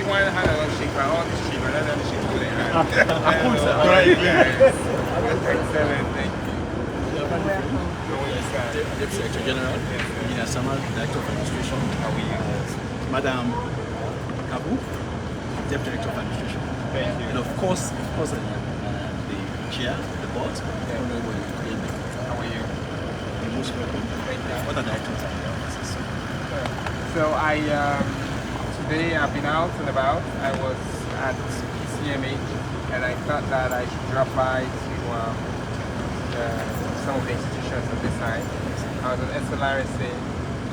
one hand I don't shake my own shake, but another shake to the hand. Excellent, thank you. Deputy Secretary General, Engineer Samal, Director of Administration. How are you? Madam Kabu, Deputy Director of Administration. Thank you. And of course, the chair, the board, Honorable Leone. How are you? You're most welcome. Thank you. Other directors and the officers. So today I've been out and about. I was at CMH and I thought that I should drop by to some of the institutions on this side. I was at SLRSA.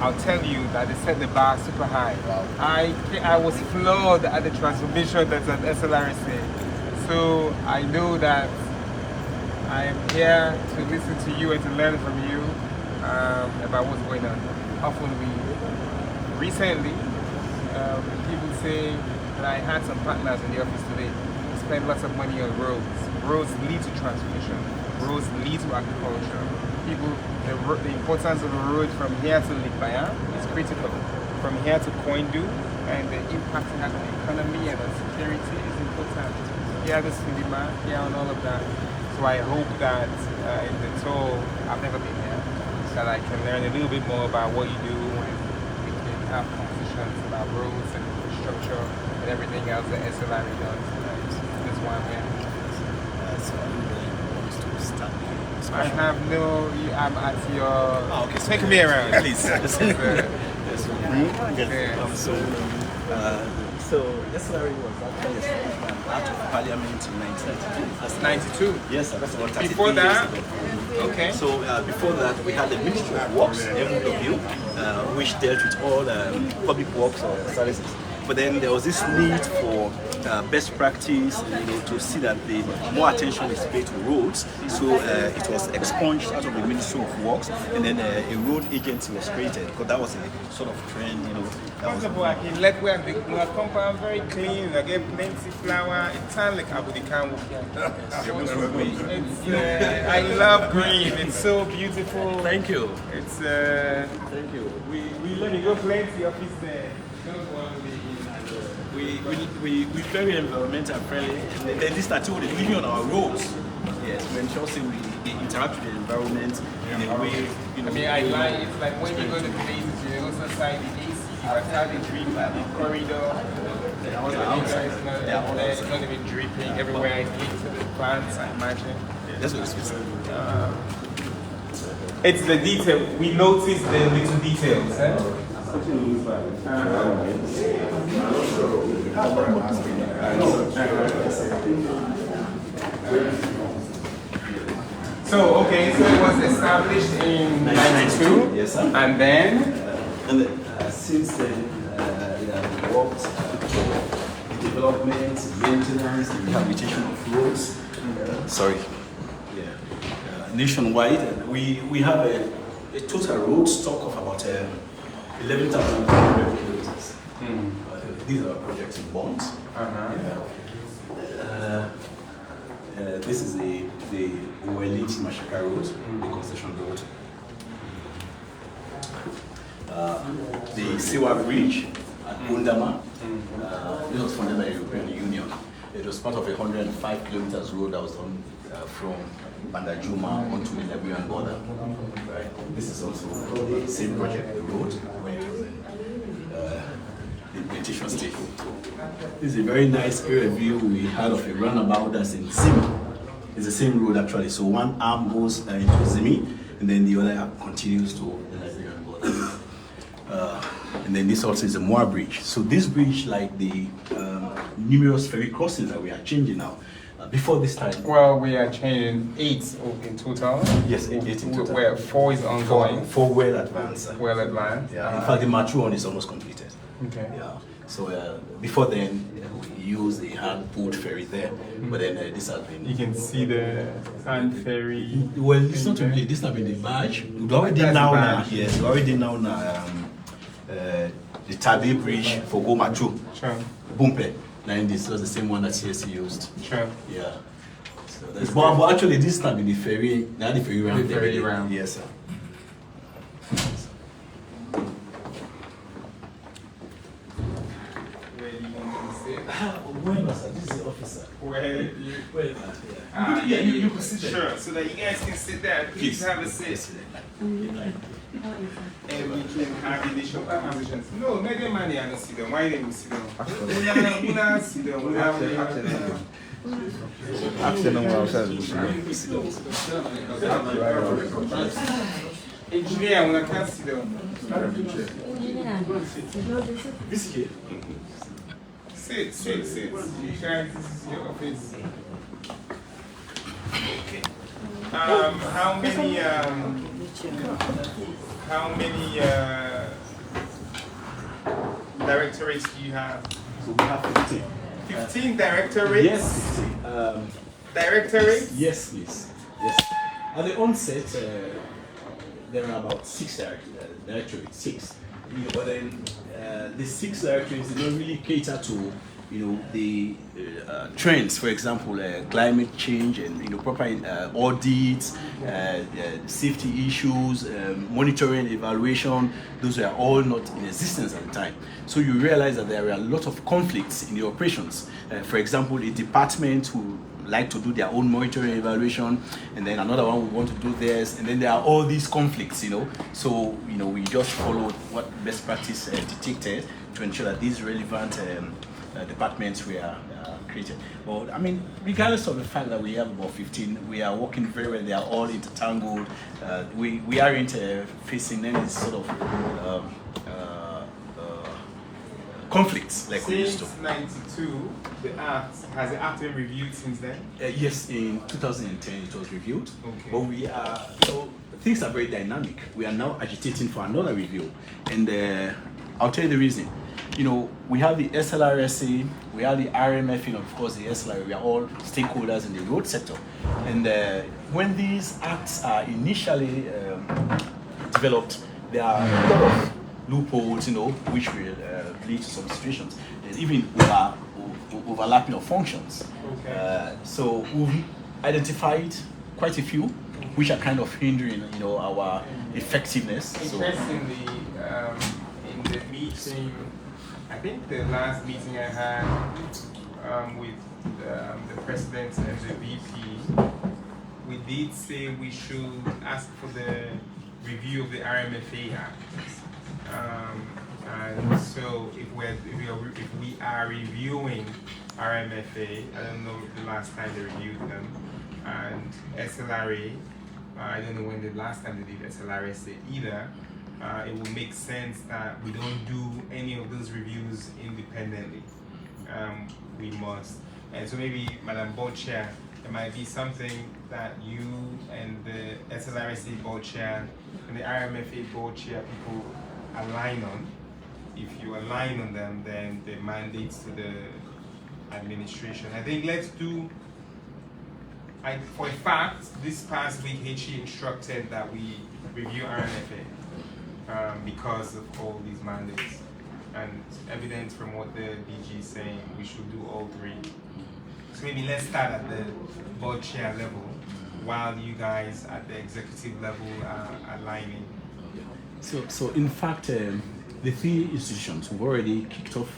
I'll tell you that they set the bar super high. Wow. I was floored at the transformation that's at SLRSA. So I know that I am here to listen to you and to learn from you about what's going on. Often recently, people say that I had some partners in the office today who spend lots of money on roads. Roads lead to transformation. Roads lead to agriculture. The importance of a road from here to Likbaya is critical. From here to Koindu, and the impact it has on the economy and on security is important. Here to Sindima, here on all of that. So I hope that in the tour, I've never been here, that I can learn a little bit more about what you do and we can have conversations about roads and infrastructure and everything else that SLRE does. That's why I'm here. So to start. I have no, I'm at your, Okay, so take me around. Please. So SLRE was actually established out of Parliament in 1992. That's 92? Yes, sir. That's about 33 Before that? years ago. Okay. So before that, we had the Ministry of Works, MW, which dealt with all public works or services. But then there was this need for best practice, to see that the more attention is paid to roads. So it was expunged out of the Ministry of Works, and then a road agency was created because that was a sort of trend, First of all, I can let where the compound very clean. I get plenty flower. It's time like Abudikan. I love green. It's so beautiful. Thank you. It's Thank you. we let me go plenty office there. We very environmental friendly. And then this started with living on our roads. Yes, we ensure we interact with the environment in a way. I like it's like when you go to places, you also side the AC, you are starting dripping the corridor. It's not even dripping everywhere I click to the plants, I imagine. That's what it's It's the detail. We notice the little details. So it was established in 92. Yes, sir. And then? Since then, it has worked for the development, maintenance, and rehabilitation of roads. Nationwide, we have a total road stock of about 11,200 kilometers. These are projects in bonds. This is the Wellit Mashaka Road, the concession road. The Siwa Bridge at Bundama. This was funded by the European Union. It was part of a 105 kilometers road that was done from Bandajuma onto the Liberian border. Right. This is also the same project, the road, where it was in the implementation stage. This is a very nice area view we had of a runabout that's in Zimi. It's the same road actually, so one arm goes into Zimi, and then the other arm continues to the Liberian border. And then this also is a Moa Bridge. So this bridge, like the numerous ferry crossings that we are changing now, before this time. Well, we are changing 8 in total. Yes, 8 in total. Where 4 is ongoing. 4 well advanced. Well advanced. Yeah. In fact, the mature one is almost completed. Okay. Yeah. So before then, we used the hand-pulled ferry there, but then this has been. You can see the hand ferry. Well, it's not really. This has been the barge. We already now. Yes, we already now. The Tabi Bridge for Gomachu. Sure. Bumpe. And this was the same one that CSC used. Sure. Yeah. So that's but actually, this time in the ferry, not the ferry round. The ferry round. Yes, sir. Where you can where you... Yeah, you can sit there. Sure, so that you guys can sit there. Please have a seat. And we can have initial conversations. No, maybe money I don't sit down. Why didn't we sit down? Una sit down. Engineer, una can't sit down. Sit. You guys, this is your office. Okay. How many directorates do you have? So we have 15. 15 directorates? Yes, 15. Directorates? Yes, please. Yes. At the onset, there are about 6 directories, 6. But then the 6 directories, they don't really cater to, the trends. For example, climate change and proper audits, safety issues, monitoring, evaluation. Those were all not in existence at the time. So you realize that there are a lot of conflicts in the operations. For example, a department who like to do their own monitoring evaluation, and then another one would want to do theirs, and then there are all these conflicts, So, we just followed what best practice detected to ensure that these relevant departments were created. But, I mean, regardless of the fact that we have about 15, we are working very well. They are all intertangled. We aren't facing any sort of conflicts like we used to. Since 92, has the act been reviewed since then? Yes, in 2010 it was reviewed. Okay. But so things are very dynamic. We are now agitating for another review, and I'll tell you the reason. We have the SLRSA, we have the RMF, and of course the SLRA. We are all stakeholders in the road sector, and when these acts are initially developed, there are a lot of loopholes, which will lead to some situations, and even overlapping of functions. Okay. So we've identified quite a few, which are kind of hindering, our effectiveness. Interestingly, in the meeting, I think the last meeting I had with the president and the VP, we did say we should ask for the review of the RMFA Act. And so if we are reviewing RMFA, I don't know the last time they reviewed them, and SLRA, I don't know when the last time they did SLRSA either. It will make sense that we don't do any of those reviews independently. We must. And so maybe, Madam Board Chair, there might be something that you and the SLRSA Board Chair and the RMFA Board Chair people align on. If you align on them, then the mandates to the administration. I think let's do, for a fact, this past week, HE instructed that we review RMFA. Because of all these mandates, and evidence from what the DG is saying, we should do all 3. So maybe let's start at the board chair level, while you guys at the executive level are aligning. So in fact, the 3 institutions have already kicked off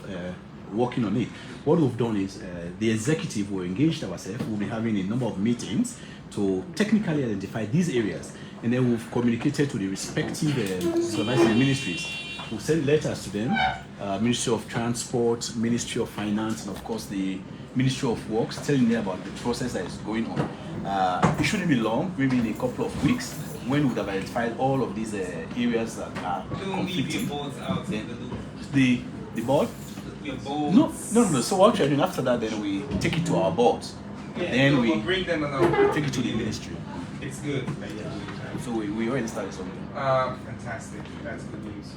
working on it. What we've done is the executive will engage ourselves. We'll be having a number of meetings to technically identify these areas. And then we've communicated to the respective supervisory ministries. We've sent letters to them, Ministry of Transport, Ministry of Finance, and of course the Ministry of Works, telling them about the process that is going on. It shouldn't be long, maybe in a couple of weeks, when we would have identified all of these areas that are conflicting. The board? No. So what we're doing after that, then we take it to our boards. Yeah, then we bring them along. take it to the ministry. It's good. So we already started something. Fantastic. That's good news.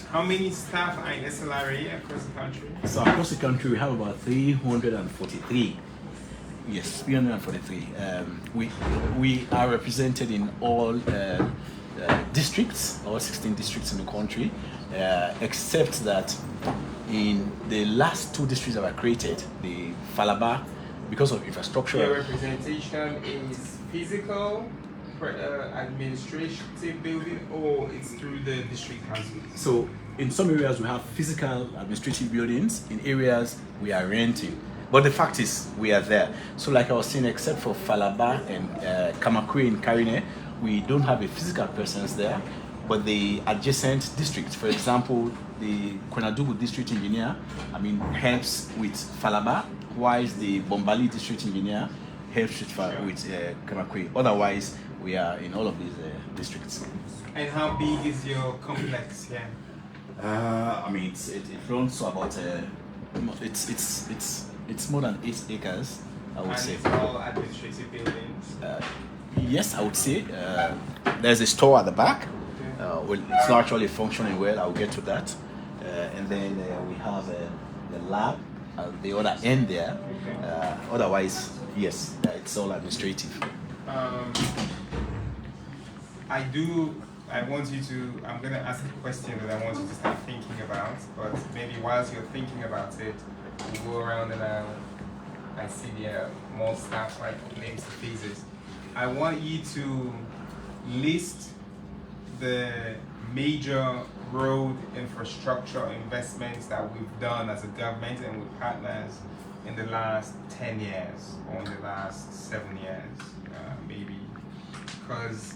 How many staff are in SLRA across the country? So across the country, we have about 343. Yes, 343. We are represented in all districts, all 16 districts in the country, except that in the last 2 districts that were created, the Falaba, because of infrastructure. Your representation is physical, administrative building, or it's through the district council? So in some areas we have physical administrative buildings, in areas we are renting. But the fact is we are there. So like I was saying, except for Falaba and Kamakwe in Karine, we don't have a physical presence there. But the adjacent districts, for example, the Konadugu district engineer, helps with Falaba, whilst the Bombali district engineer helps with Kamakwe. Otherwise, we are in all of these districts. And how big is your complex here? It runs to about it's more than 8 acres, I would say. It's all administrative buildings. Yes, I would say. There's a store at the back. Well, it's not actually functioning well. I'll get to that. And then we have the lab at the other end there. Otherwise, yes, it's all administrative. I'm going to ask a question that I want you to start thinking about, but maybe whilst you're thinking about it, we'll go around and I see there are more staff like names and faces. I want you to list the major road infrastructure investments that we've done as a government and with partners in the last 10 years or in the last 7 years, maybe. Because,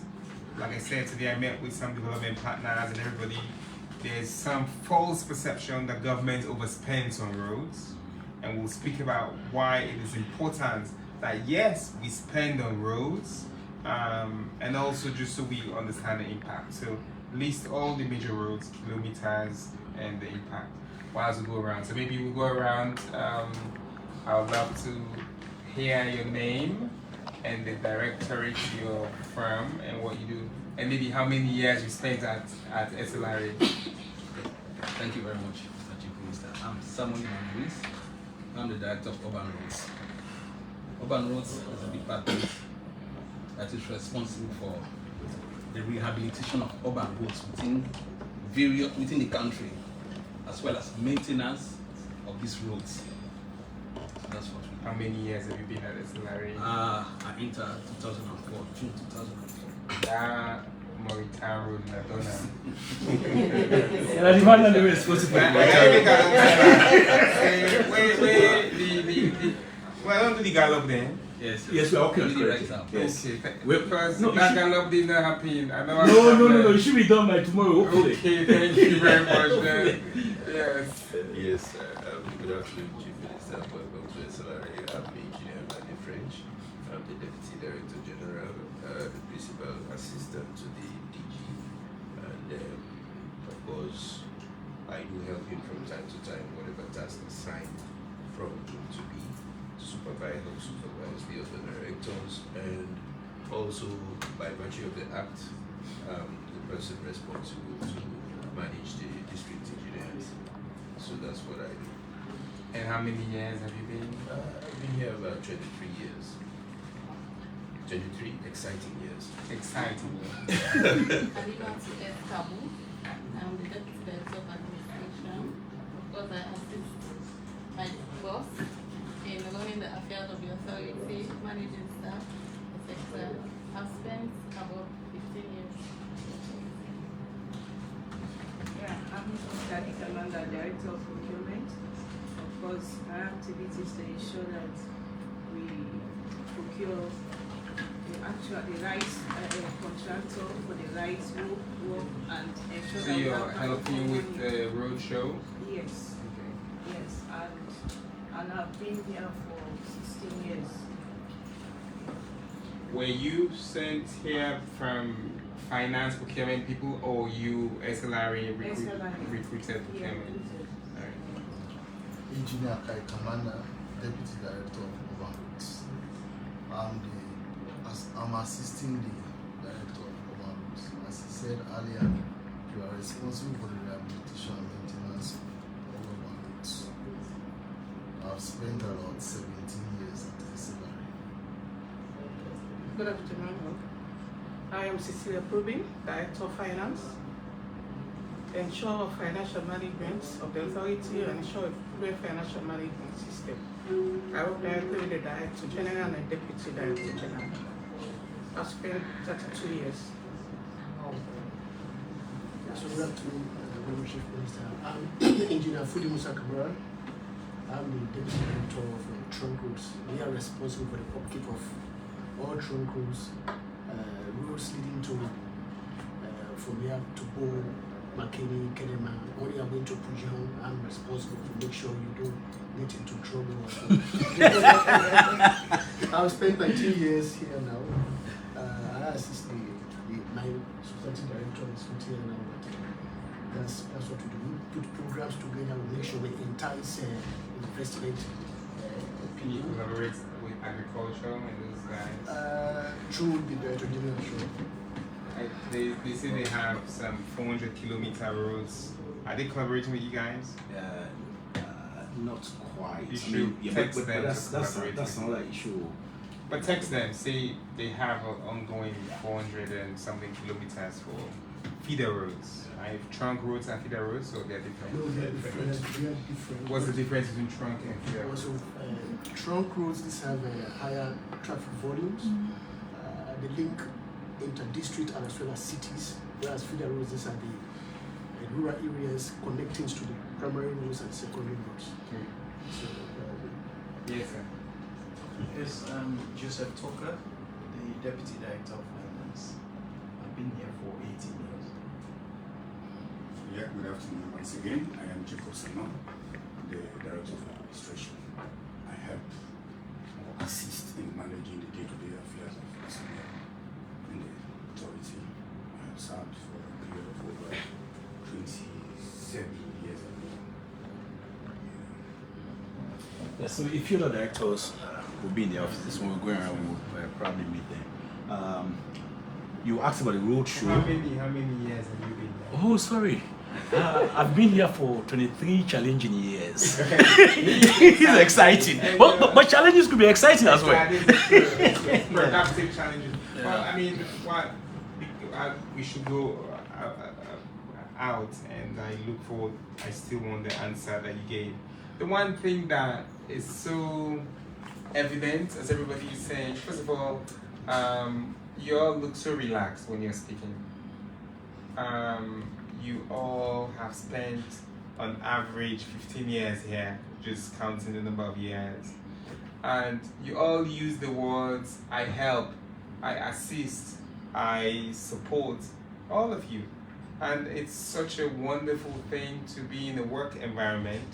like I said today, I met with some development partners and everybody. There's some false perception that government overspends on roads, and we'll speak about why it is important that yes, we spend on roads, and also just so we understand the impact. So list all the major roads, kilometers, and the impact while we go around. So maybe we'll go around. I would love to hear your name and the directorate to your firm and what you do, and maybe how many years you spent at SLRA. Thank you very much, Mr. Chief Minister. I'm Samuel Luis. I'm the Director of Urban Roads. Urban Roads is a department that is responsible for the rehabilitation of urban roads within the country, as well as maintenance of these roads. So that's what we do. How many years have you been at SLRA? I entered 2004, June 2004. That Mauritania Road, Madonna. Well, I don't do the gallop then. Yes, Yes, we are okay. really right now. Yes. Okay, Well, because no, that gallop did not happen. I know No, it should be done by tomorrow, hopefully. Okay, thank you very much then. Yes. Yes, good afternoon, Chief Minister. Welcome to SLRA. I'm Engineer Mani French. I'm the Deputy Director General, the Principal Assistant to the DG. And of course, I do help him from time to time, whatever task assigned from him to be help supervise the other directors, and also by virtue of the act, the person responsible to manage the district engineers. So that's what I do. And how many years have you been? I've been here about 23 years. 23 exciting years. Exciting. Alimatu F. Kabu. I'm the Deputy Director of Administration. Of course, I assist my boss in running the affairs of the authority, managing staff, etc. I've spent about 15 years. Yeah, I'm Kadi Kamanda, Director of Procurement. Of course, our activities to ensure that we procure the right contractor for the right work and ensure So that we you're have helping with the road show? Yes, Okay. yes, and I've been here for 16 years. Were you sent here from finance procurement people, or you SLRA SLRA. recruited Yeah, procurement? Alright. Engineer Kai Kamanda, Deputy Director of Urban Roads. I'm assisting the Director of Urban Roads. As he said earlier, you are responsible for the rehabilitation and maintenance of urban roads. I've spent about 17 years at SLRA. Good afternoon. I am Cecilia Probing, Director of Finance. Ensure financial management of the authority and ensure a proper financial management system. I work directly with the Director General and Deputy Director General. I've spent 32 years. So good afternoon, Honorable Chief Minister. I'm Engineer Fudi Musa Kamara. I'm the Deputy Director of Trunk Roads. We are responsible for the upkeep of all trunk roads, roads leading to from here to Bo, Makeni, Kedema. When you are going to Pujan, I'm responsible to make sure you don't get into trouble. I've spent 19 years here now. I assist my substantive director is not here now, but that's what we do. We put programs together, we make sure we entice investment. Can you collaborate with agriculture and those guys? Through the Director General, sure. They say they have some 400-kilometer roads. Are they collaborating with you guys? Not quite. You should text them to collaborate. That's another issue. But text them, say they have an ongoing 400 and something kilometers for feeder roads. Right? Trunk roads and feeder roads, so they're different. No, they are different. They are different. What's the difference between trunk and feeder roads? Also, trunk roads, these have higher traffic volumes. They link inter-district and as well as cities, whereas feeder roads, these are the rural areas connecting to the primary roads and secondary roads. Okay. So, Yes, sir. Yes, Joseph Tucker, the Deputy Director of Finance. I've been here for 18 years. Yeah, good afternoon once again. I am Jacob Sama, the Director of Administration. I help or assist in managing the day-to-day affairs of Sengeh in the authority. I have served for a period of over 27 years ago. Yeah, so if you're the directors will be in the offices when we're going around, we will probably meet them. You asked about the road show. How many years have you been there? Oh, sorry. I've been here for 23 challenging years. It's exciting. But challenges could be exciting as well. Productive challenges. Yeah. Well, I mean, we should go out, and I look forward. I still want the answer that you gave. The one thing that is so evident, as everybody is saying, first of all, you all look so relaxed when you're speaking. You all have spent on average 15 years here, just counting the number of years. And you all use the words, I help, I assist, I support, all of you. And it's such a wonderful thing to be in a work environment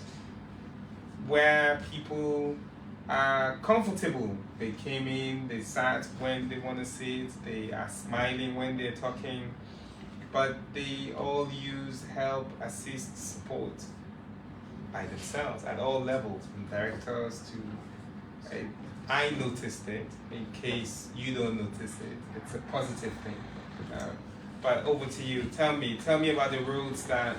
where people are comfortable. They came in, they sat when they want to sit, they are smiling when they're talking, but they all use help, assist, support by themselves at all levels, from directors to... I noticed it, in case you don't notice it. It's a positive thing. But over to you. Tell me about the roads that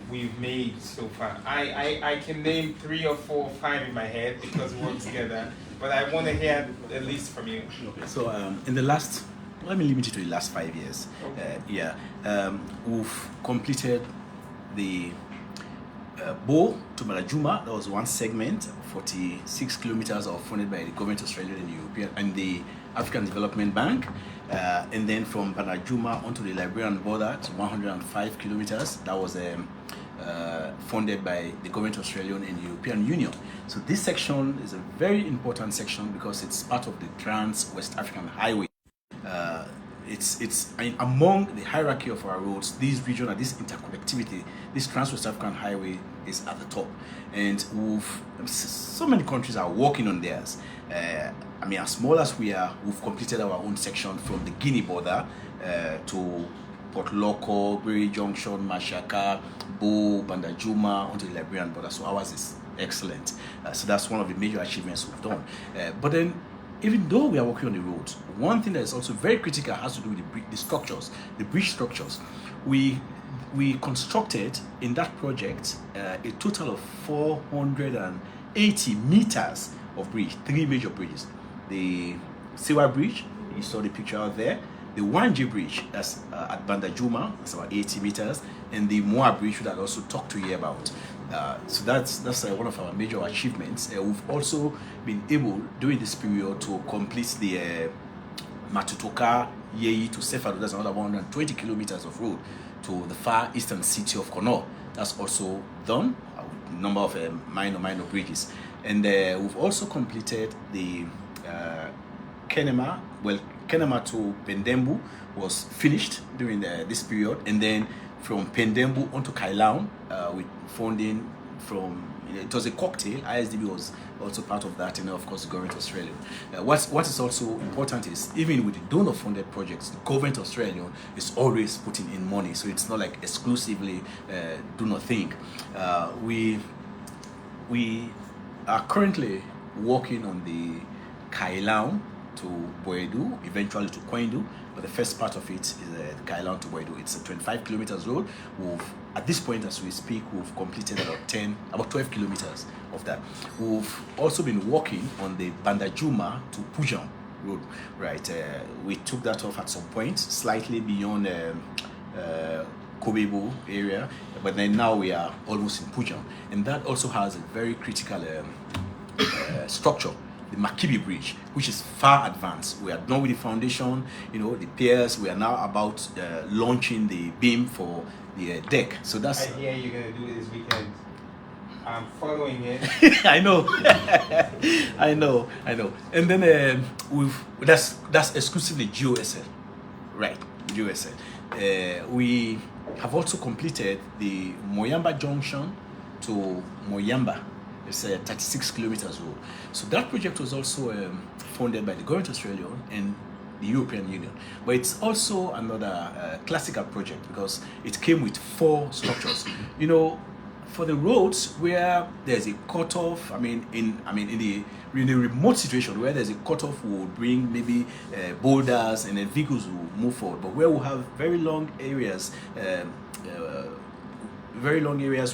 we've made so far. I can name 3 or 4 or 5 in my head because we work together, but I want to hear a list from you. Okay. So in the last, let me limit it to the last 5 years. Okay. We've completed the Bo to Malajuma. That was one segment, 46 kilometers of funded by the government of Australia and the European and the African Development Bank. And then from Banajuma onto the Liberian border to 105 kilometers. That was funded by the government of Australia and the European Union. So this section is a very important section because it's part of the Trans-West African Highway. It's among the hierarchy of our roads, this regional, this interconnectivity, this Trans-West African Highway is at the top. And so many countries are working on theirs. I mean, as small as we are, we've completed our own section from the Guinea border to Port Loko, Berry Junction, Mashaka, Bo, Bandajuma, onto the Liberian border. So ours is excellent. So that's one of the major achievements we've done. But then, even though we are working on the roads, one thing that is also very critical has to do with the structures, the bridge structures. We constructed in that project a total of 480 meters of bridge, 3 major bridges. The Siwa Bridge, you saw the picture out there. The Wanje Bridge, that's at Bandajuma, that's about 80 meters. And the Moa Bridge, that I also talked to you about. So that's one of our major achievements. We've also been able, during this period, to complete the Matutoka, Yeyi to Sefado, that's another 120 kilometers of road to the far eastern city of Kono. That's also done. A number of minor bridges. And we've also completed the Kenema to Pendembu was finished during this period, and then from Pendembu onto Kailaun with funding from, it was a cocktail. ISDB was also part of that, and of course the government Australian. What is also important is, even with the donor funded projects, the government Australian is always putting in money, so it's not like exclusively donor thing. We are currently working on the Kailaun to Boedu, eventually to Koindu, but the first part of it is Kailaun to Boedu. It's a 25 kilometers road. At this point, as we speak, we've completed about 12 kilometers of that. We've also been working on the Bandajuma to Pujang road, right? We took that off at some point, slightly beyond Kobebo area, but then now we are almost in Pujang, and that also has a very critical structure, the Makibi Bridge, which is far advanced. We are done with the foundation, the piers. We are now about launching the beam for the deck. So that's. I hear you're gonna do it this weekend. I'm following it. I know, I know. And then that's exclusively GOSL, right? GOSL. We have also completed the Moyamba Junction to Moyamba. It's a 36 kilometers road. So that project was also funded by the government of Australia and the European Union. But it's also another classical project because it came with 4 structures. For the roads where there's a cutoff, in the really remote situation where there's a cutoff, we'll bring maybe boulders and then vehicles will move forward. But where we have very long areas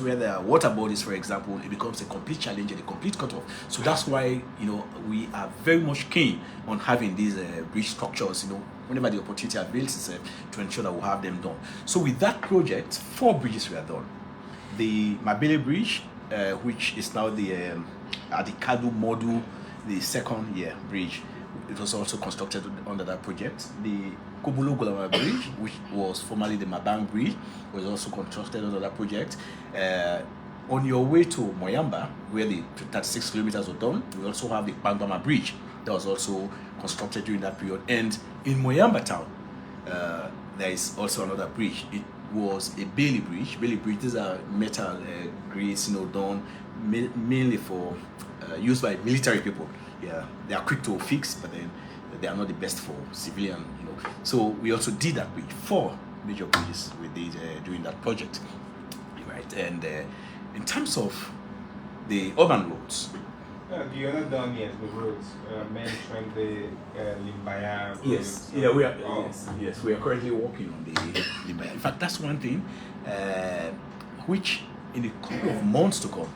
where there are water bodies, for example, it becomes a complete challenge and a complete cutoff. So that's why we are very much keen on having these bridge structures. Whenever the opportunity avails itself, to ensure that we'll have them done. So with that project, 4 bridges were done. The Mabele Bridge, which is now the Adikadu Modu, the second bridge. It was also constructed under that project. The Kobulo Golama Bridge, which was formerly the Mabang Bridge, was also constructed under that project. On your way to Moyamba, where the 36 kilometers were done, we also have the Pangama Bridge that was also constructed during that period. And in Moyamba town, there is also another bridge. It was a Bailey Bridge. These are metal grids, done mainly for used by military people. Yeah, they are quick to fix, but then they are not the best for civilian. So we also did that bridge. 4 major bridges we did during that project, right? And in terms of the urban roads, you're not done yet with roads. Mentioned the Limbaya. Yes, we are. Yes, we are currently working on the Limbaya. In fact, that's one thing which, in a couple of months to come,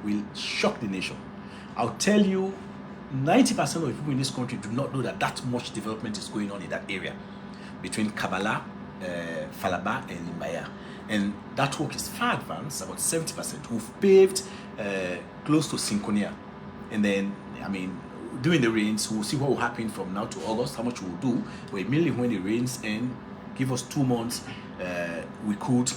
will shock the nation. I'll tell you, 90% of people in this country do not know that much development is going on in that area between Kabala, Falaba, and Limbaya. And that work is far advanced, about 70%. We've paved close to Sinkonia. And then, during the rains, we'll see what will happen from now to August, how much we'll do. But immediately when the rains end, give us 2 months, we could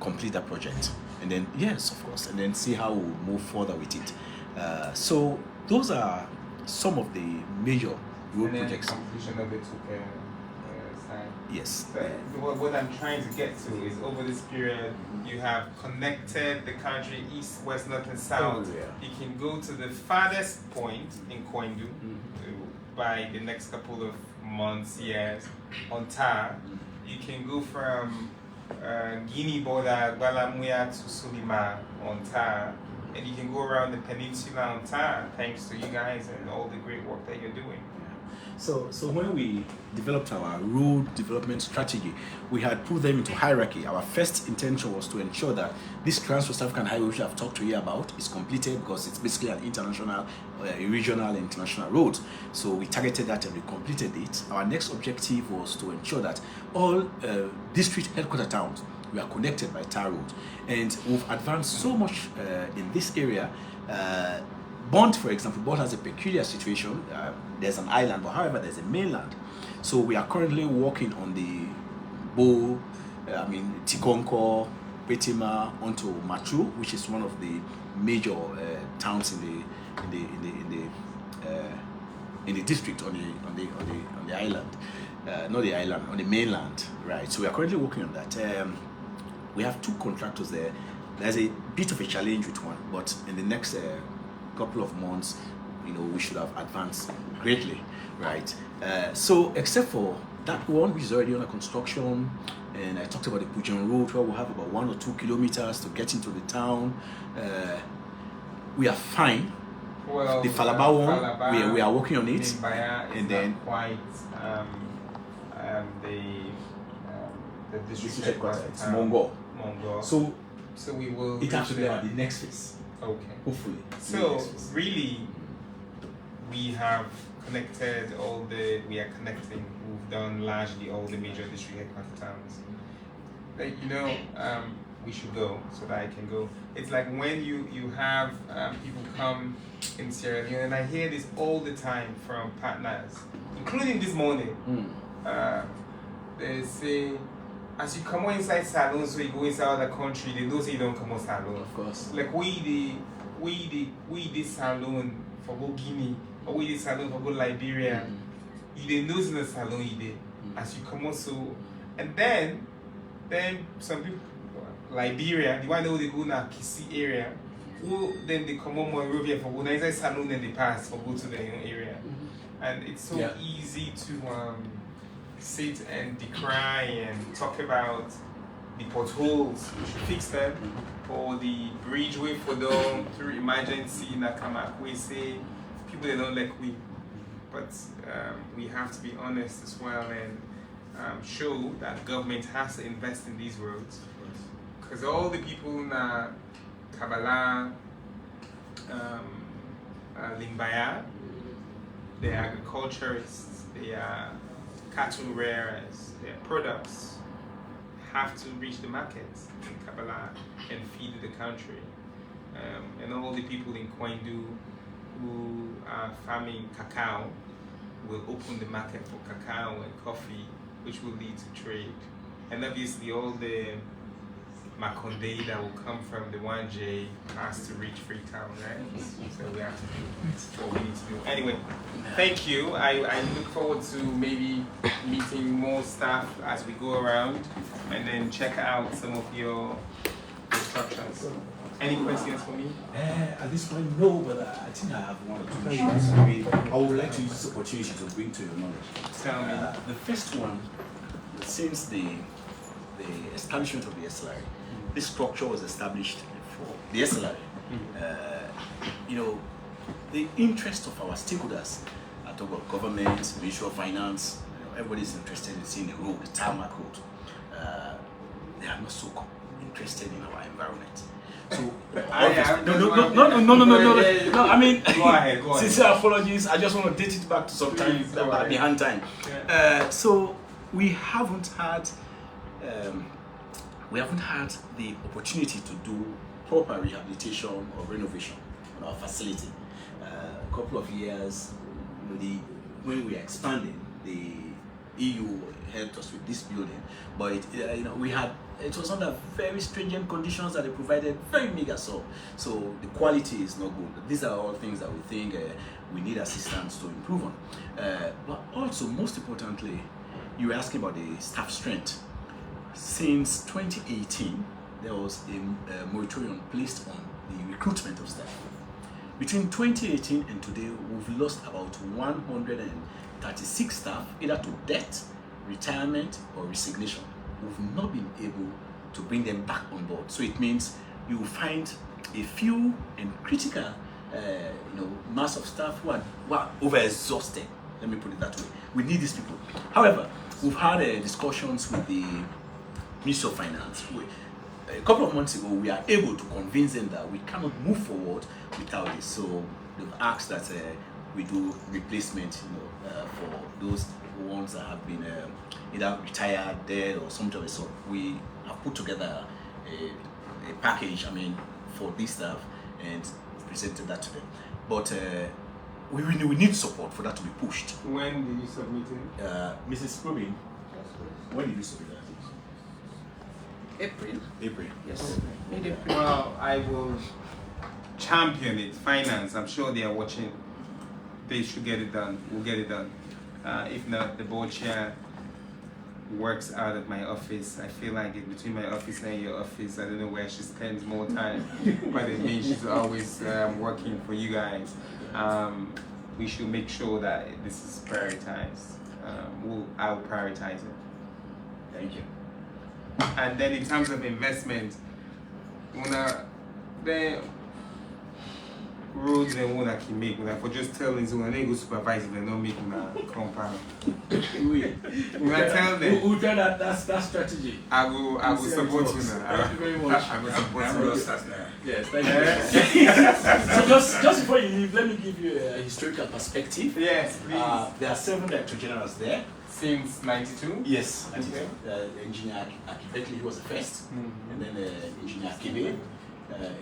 complete that project. And then, yes, of course, and then see how we'll move further with it. So those are some of the major road projects. Completion of it took time. Yes. So what I'm trying to get to is, over this period, you have connected the country east, west, north, and south. Oh, yeah. You can go to the farthest point in Koindu by the next couple of months, years, on tar. You can go from Guinea border, Balamuya to Sulima on tar. And you can go around the peninsula on tar, thanks to you guys and all the great work that you're doing. So when we developed our road development strategy, we had put them into hierarchy. Our first intention was to ensure that this Trans-West African Highway, which I've talked to you about, is completed, because it's basically an international, regional and international road. So we targeted that and we completed it. Our next objective was to ensure that all district headquarter towns we are connected by tar road, and we've advanced so much in this area. Bond, for example, Bond has a peculiar situation. There's an island, but however, there's a mainland. So we are currently working on the Bo, Tikonko, Betima onto Machu, which is one of the major towns in the district on the island, not the island, on the mainland, right? So we are currently working on that. We have 2 contractors there. There's a bit of a challenge with one, but in the next couple of months, we should have advanced greatly, right? So except for that one, which is already under construction, and I talked about the Pujan Road, where we'll have about 1 or 2 kilometers to get into the town. We are fine. Well, the Falaba one, we are working on it. Limbaya is and then quite the district headquarters. It's Mongo. So we will. It has to be at the next phase. Okay. Hopefully. So really, we have connected we are connecting. We've done largely all the major district headquarters towns. We should go so that I can go. It's like when you have people come in Sierra Leone, and I hear this all the time from partners, including this morning. They say, as you come inside Salon, so you go inside other country, they don't say you don't come on Salon. Of course. Like we the Salon for go Guinea, or we the Salon for go Liberia. You didn't know in the Salon you did. As you come on so, and then some people, Liberia, the one know they go na Kisi area, who then they come on Monrovia for go na inside Salon, then they pass for go to their own area. And it's so easy to sit and decry and talk about the potholes, we should fix them, or the bridge way for them through emergency in Akamak. We say people they don't like we, but we have to be honest as well and show that government has to invest in these roads. Because all the people in Kabbalah, Limbaya, they are agriculturists, they are cattle rearers, their products have to reach the markets in Kabbalah and feed the country. And all the people in Kwendu who are farming cacao will open the market for cacao and coffee, which will lead to trade. And obviously all the Makonde that will come from the 1J has to reach Freetown, right? So we have to do what we need to do. Anyway, thank you. I look forward to maybe meeting more staff as we go around and then check out some of your instructions. Any questions for me? At this point, no, but I think I have 1 or 2 questions. I would like to use this opportunity to bring to your knowledge. Tell me. The first one, since the establishment of the SLRI, this structure was established for the SLRI. The interest of our stakeholders, I talk about government, mutual finance, everybody's interested in seeing the road, the tarmac road. They are not so interested in our environment. So no. I mean, go ahead. Sincere apologies. I just want to date it back to some time behind time. So we haven't had the opportunity to do proper rehabilitation or renovation on our facility. A couple of years, when we were expanding, the EU helped us with this building, but it was under very stringent conditions that they provided very meager so the quality is not good. These are all things that we think we need assistance to improve on. But also, most importantly, you were asking about the staff strength. Since 2018, there was a moratorium placed on the recruitment of staff. Between 2018 and today, we've lost about 136 staff, either to death, retirement, or resignation. We've not been able to bring them back on board. So it means you will find a few and critical mass of staff who are over-exhausted. Let me put it that way. We need these people. However, we've had discussions with the Ministry of Finance. A couple of months ago, we are able to convince them that we cannot move forward without this. So they've asked that we do replacement, for those ones that have been either retired, dead, or something of the sort. We have put together a package, for this staff, and presented that to them. but we need support for that to be pushed. When did you submit it? Mrs. Probin, when did you submit that? April. April. Yes. Mid-April. Well, I will champion it. Finance, I'm sure they are watching. They should get it done. We'll get it done. If not, the board chair works out at my office. I feel like it's between my office and your office. I don't know where she spends more time, but it means she's always working for you guys. We should make sure that this is prioritized. I'll prioritize it. Thank you. And then in terms of investment, the roads and one can make, for just telling someone they go supervise if they don't make compound. When I tell them, We'll try that strategy. I will support you now. Thank you very much. I will support you. Yes, thank you. So just before you leave, let me give you a historical perspective. Yes, please. There are 7 director generals there. Since 92? Yes. Okay. Engineer Akibekli was the first, and then Engineer Akibe,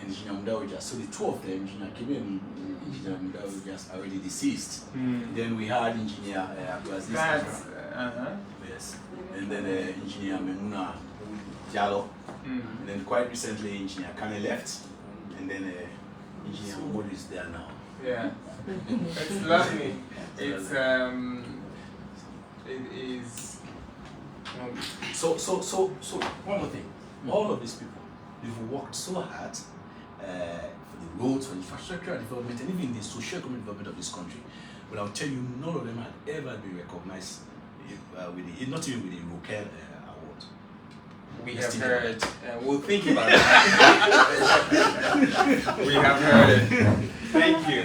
Engineer Mudawija. So the 2 of them, Engineer Akibe and Engineer Mudawija, are already deceased. Then we had Engineer Abdulaziz. Yes. And then Engineer Memuna Diallo. And then quite recently, Engineer Kane left, and then Engineer Modu is there now. Yeah. It's lovely. It's it is. So one more thing. All of these people, they've worked so hard for the roads, for infrastructure development, and even the social development of this country. But I'll tell you, none of them had ever been recognized with not even with the Rokel award. We have heard. We'll think about it. We have heard. Thank you.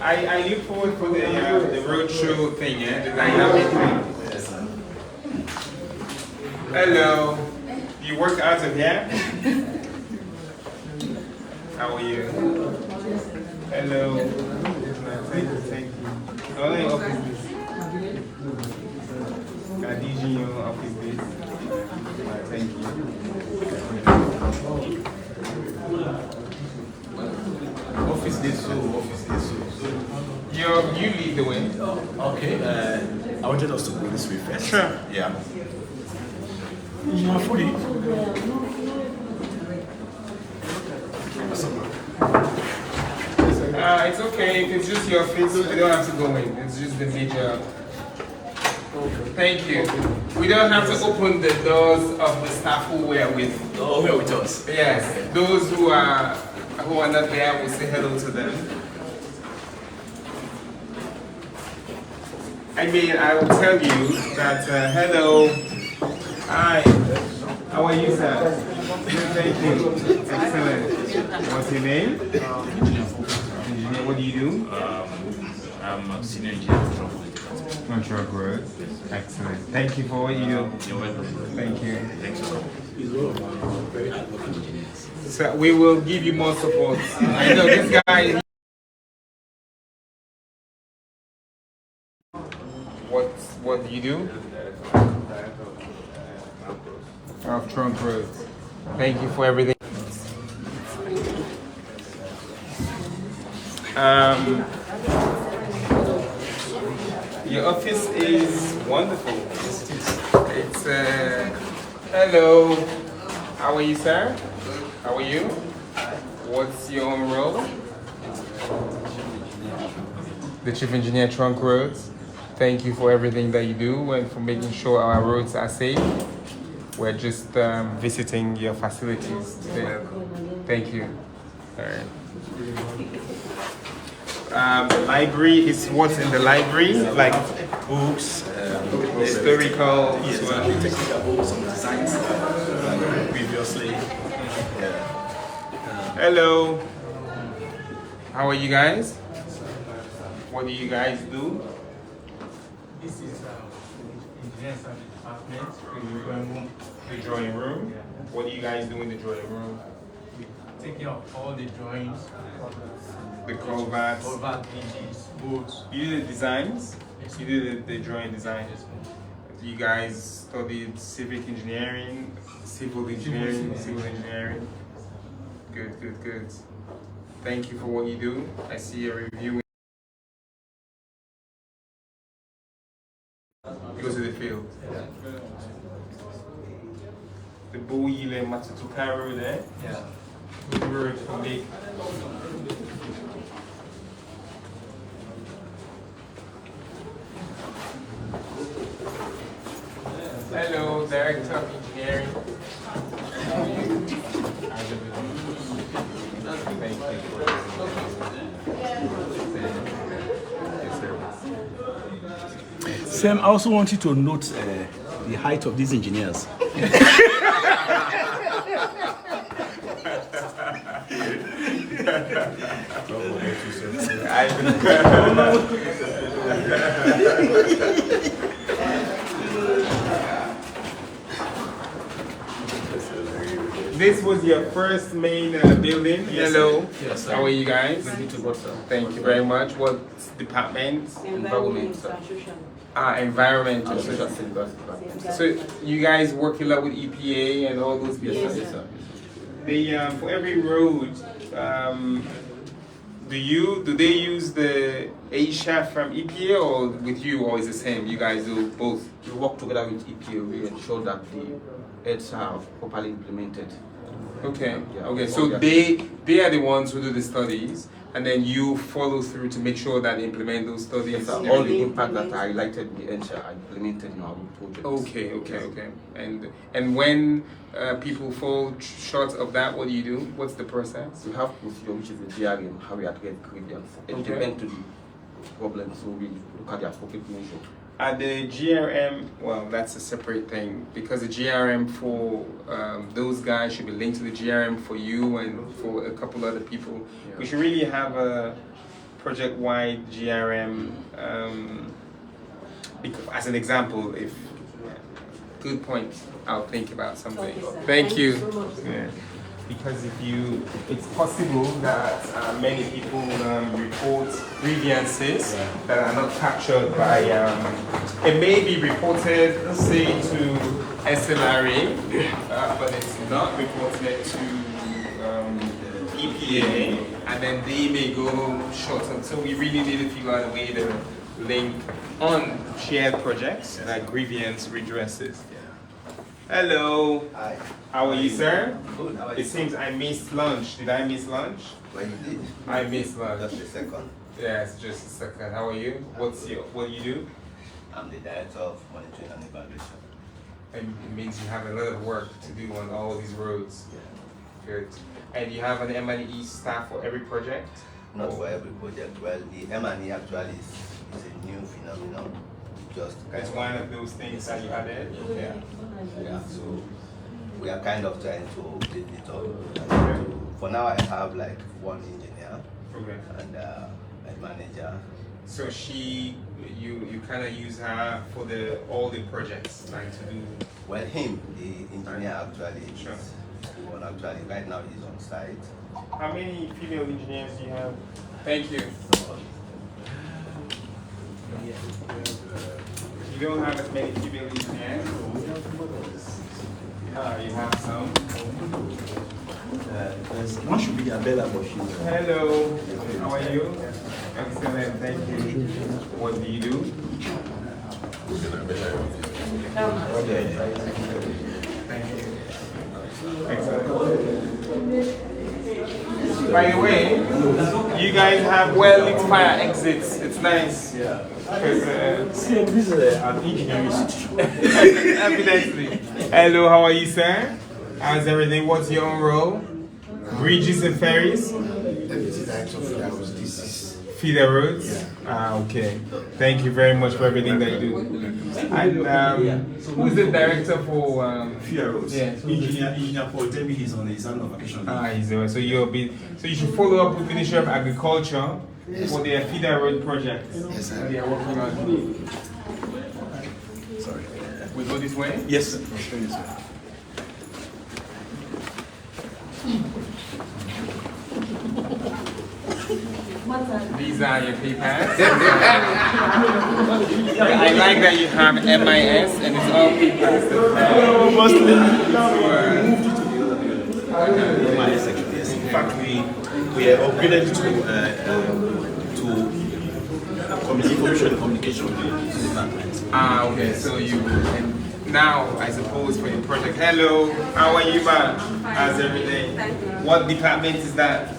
I look forward for the roadshow thing, the dynamic thing. Hello. Do you work out of here? How are you? Hello. Thank you. How are you? Office base. Khadija, office base. Thank you. Office this so. You lead the way. Okay. I wanted us to go this way first. Sure. Yeah. My foodie. It's okay. If it's just your face, we don't have to go in. It's just the major. Thank you. We don't have to open the doors of the staff who were with. Oh, who are with us? Yes. Those who are not there, we'll say hello to them. I mean, I will tell you that hello. Hi. How are you, sir? Thank you. Excellent. What's your name? Engineer. What do you do? I'm a senior engineer for Control Growth. Excellent. Thank you for what you do. You're welcome. Thank you. Thanks for coming. Very hardworking engineers. So we will give you more support. I know this guy. What do you do? Of Trunk Road. Thank you for everything. Your office is wonderful. It's hello. How are you, sir? How are you? What's your own role? The Chief Engineer, Trunk Roads. Thank you for everything that you do and for making sure our roads are safe. We're just visiting your facilities today. Thank you. All right. The library is what's in the library, like books, historical, technical books, some designs previously. Hello. How are you guys? What do you guys do? This is engineering service department. The drawing room. What do you guys do in the drawing room? We take care of all the drawings, The culverts. bridges, boats. You do the designs? Yes. You do the drawing design? you guys studied civic engineering, civil engineering. Good. Thank you for what you do. I see a review. Go to the field. The Boyile Matutuka Road there. Yeah. Good road for me. Hello, Director of Engineering. How are you? How's everything? Thank you. Sam, I also want you to note the height of these engineers. This was your first main building. Yes, Hello. Yes, sir. How are you guys? Good to go, sir. Thank you very much. What department? Environment, sir. Environment and social sector. So you guys work a lot with EPA and all those people. Yes, sir. They for every road, do they use the HF from EPA or with you, or is the same? You guys do both. We work together with EPA. We ensure that the heads are properly implemented. Okay. Yeah. Okay. So they are the ones who do the studies, and then you follow through to make sure that they implement those studies. All the impact that are highlighted in the ENSHA are implemented in our projects. Okay. And when people fall short of that, what do you do? What's the process? We have procedure which is the DRM, how we address grievance. It Okay. depends to the problem, so we look at the appropriate measure. At the GRM, well, that's a separate thing because the GRM for those guys should be linked to the GRM for you and for a couple other people. Yeah. We should really have a project-wide GRM. Because, as an example, if good point, I'll think about something. Thank you. Yeah. Because it's possible that many people report grievances that are not captured by, it may be reported, say, to SLRA, but it's not reported to EPA, and then they may go short. So we really need to figure out a way to link on shared projects like grievance redresses. Hello. Hi. How are you, sir? Good. How are you? It seems I missed lunch. Did I miss lunch? Well, you did. I missed lunch. Just a second. Yes, just a second. How are you? What do you do? I'm the director of monitoring and evaluation. And it means you have a lot of work to do on all these roads. Good. And you have an M&E staff for every project? Not for every project. Well, the M&E actually is a new phenomenon. Just It's one of those things that you added? Yeah. So we are kind of trying to build it up. For now, I have like one engineer and a manager. So you kind of use her for all the projects, like to do. Well, the engineer actually is the one actually right now he's on site. How many female engineers do you have? Thank you. You don't have as many female engineers? You have some. One should be Abella, but she's... Hello, how are you? Excellent, thank you. What do you do? Thank you. Excellent. By the way, you guys have well-lit fire exits. It's nice. Yeah. Because this is an engineering institution. Evidently. Hello, how are you, sir? How's everything? What's your own role? Bridges and ferries? Feeder roads? Yeah. Okay. Thank you very much for everything that you do. And who's the director for Feeder roads? Yeah. Engineer Paul Debbie is on his on vacation. He's there. So you should follow up with Ministry of Agriculture for their feeder road project. Yes, sir. They are working on. Sorry. We go this way? Yes, sir. I'll show you, sir. These are your papers. I like that you have MIS and it's all papers. MIS actually, yes. In fact, we are upgraded to information and communication department. Ah, okay. So you and now I suppose for your project. Hello, how are you, man? How's everything? What department is that?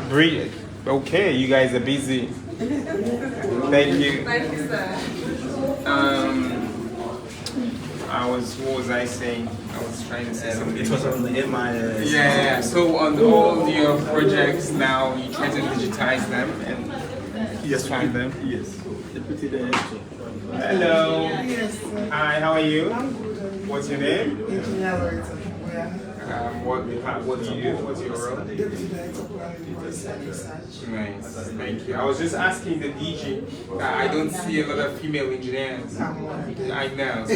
Breed. Okay, you guys are busy. Thank you. Thank you, sir. What was I saying? I was trying to say something. It was on the MIS. Yeah. So on all your projects now, you try to digitize them and scan them. Yes. Deputy Director. Hello. Yes, sir. Hi. How are you? I'm good. What's your name? Engineer Loretta. What do you do? What's your role? Deputy Director Planning Policy and Research. Nice, thank you. I was just asking the DG that I don't see a lot of female engineers. I know. So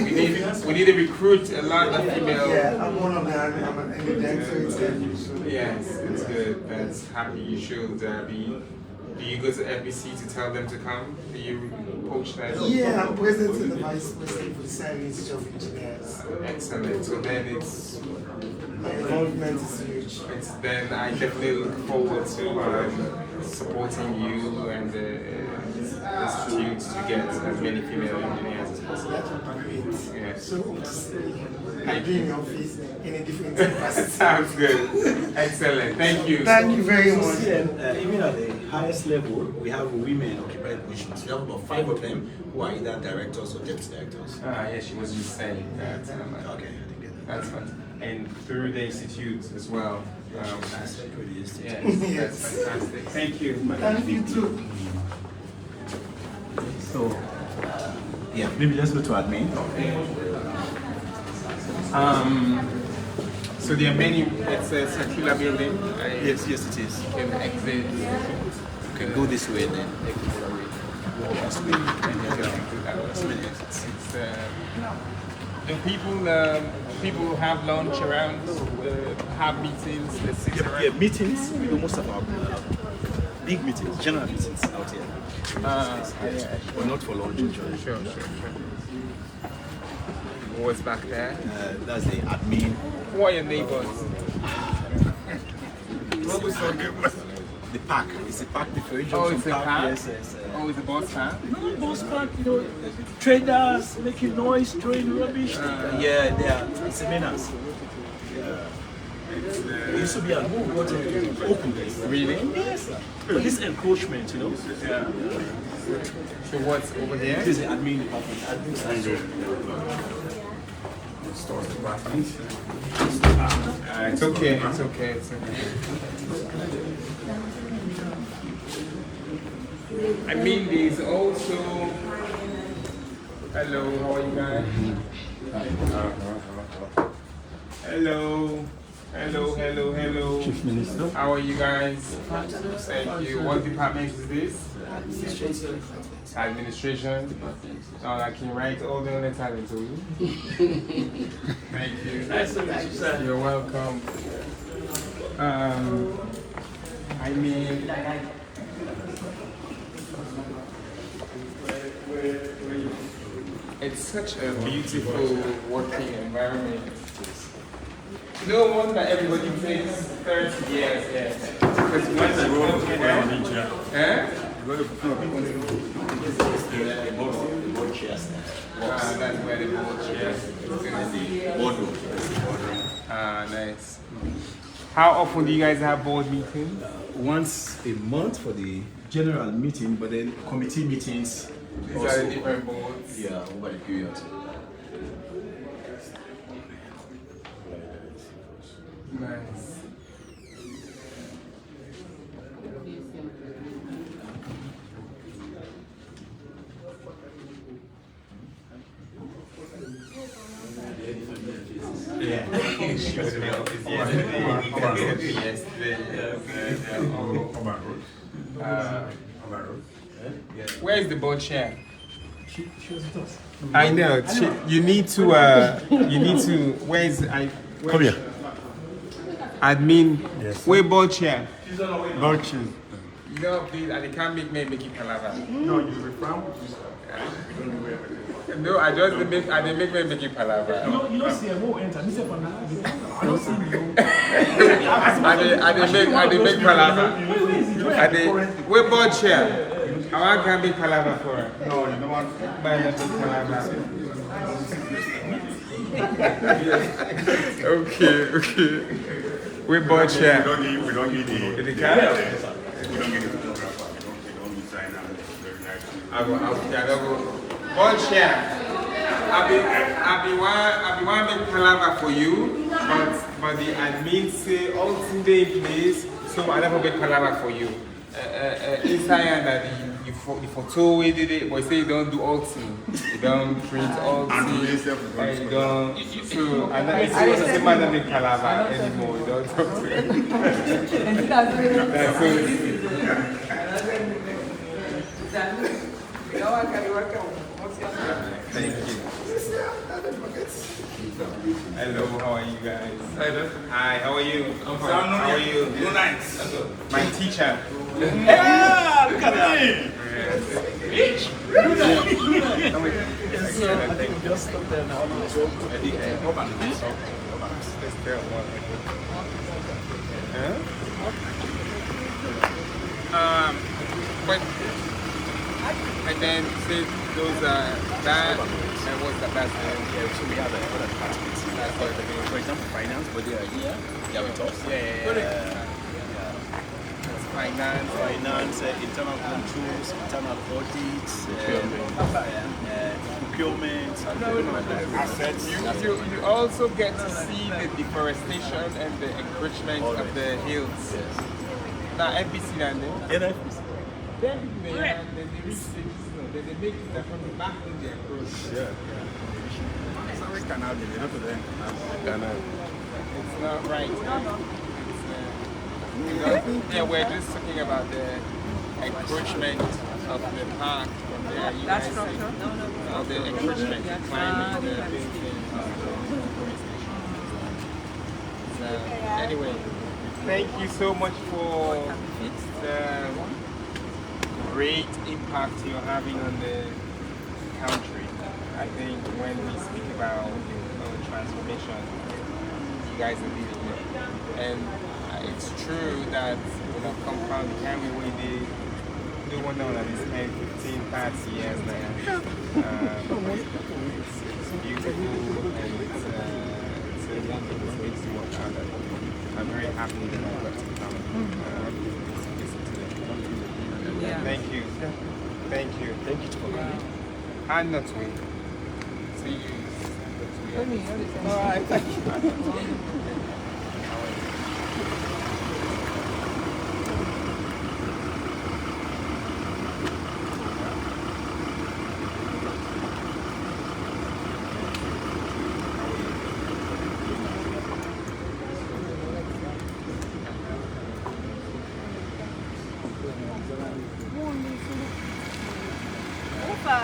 we need to recruit a lot of female. Yeah, I'm one of them. I'm an director. Yes, it's good. That's happy. You should be. Do you go to FBC to tell them to come? Do you poach them? Yeah, I'm president and the vice president for the Sengeh Institute of Engineers. Excellent. So then it's. My involvement is huge. Then I definitely look forward to supporting you and the institute to get as many female engineers as possible. That would be great. Yeah. So I'll be in your office in a different capacity. Sounds good. Excellent. Thank you. Thank you very much. Even at the highest level, we have women occupied positions. We have about 5 of them who are either directors or deputy directors. Yeah, she was just saying that. Okay, I didn't get that. That's fun. And through the institute as well. Yes, Yes, Yes. that's fantastic. Thank you. Thank you too. So, yeah, maybe let's go to admin. So there are many, it's a circular building. Yes, it is. You can exit. You can go this way then. It's, do people have lunch around, have meetings, they sit around? Yeah, meetings. We do most of our big meetings, general meetings out here. But not for lunch. Sure. What's back there? That's the admin. Who are your neighbors? The park. It's a park differential. Oh, it's a park? Yes. Oh, it's a bus park? No, bus park, traders making noise, throwing rubbish. Yeah, they are. It's a menace. It used to be a open place. Really? Yes. But this encroachment, Yeah. So what's over here? This is the admin department. Stores department. It's okay. I mean, there's also. Hello, how are you guys? Hello. Chief Minister. How are you guys? Thank you. What department is this? Administration. Oh, I can write all the other talent to you. Thank you. Nice to meet you, sir. You're welcome. I mean, it's such a beautiful working environment. No wonder everybody takes 30 years here. Because when the road board chairs. that's where the board chairs. Boardroom. Nice. How often do you guys have board meetings? Once a month for the general meeting, but then committee meetings. These are the different boards. Yeah, over the period. Nice. Yeah. She was in the office yesterday. Where is the board chair? She was with us. I know. You need to. Where is Come here. Admin. Yes. Where board chair? Board chair. You know, please, and they can't make me make it palaver. No, you refrain. We don't do everything. No, I just make, and they make me make it palaver. You don't see a whole enter. This is from I don't see you. And they make palaver. And they, we bought chair. I want to make palaver for her. No, you don't want to. But I make palaver. Okay. We bought chair. We don't need the. The car? We don't need the photographer. We don't need sign and very nice. I go. Bought chair. I be one make palaver for you, but the admin say all today please, so I never make palaver for you. Inside that the photo we did it, but say you don't do all thing. You don't print all thing. And you don't. So and I say man don't make palaver anymore. You don't talk to him. That's Thank you. Hello, how are you guys? Hi, how are you? I'm fine. How are you? Good night. My teacher. Yeah, look at that. Rich? I think we just stop there now. But and then say those are that and what's the best name? Yeah, so we have other departments. For example, finance, but they are here. They are with us. Finance, internal controls, internal audits, procurement, assets. You also get to see the deforestation and the encroachment of the hills. Now, FBC and then? Then they make it back in their approach. Yeah. Sorry, canal, you know, to them. It's not right. Yeah, we're just talking about the encroachment of the park from there. You guys see the encroachment, climbing the building. So, anyway, thank you so much for the great impact you're having on the country. I think when we speak about transformation, you guys are leading it. And it's true that compound can be way the one now that is 10, 15, 30 years now. It's beautiful and it's a wonderful place to work out. I'm very happy that I got to come. Thank you. Thank you. Thank you for coming. And not wait. See you. All right, thank you. Opa!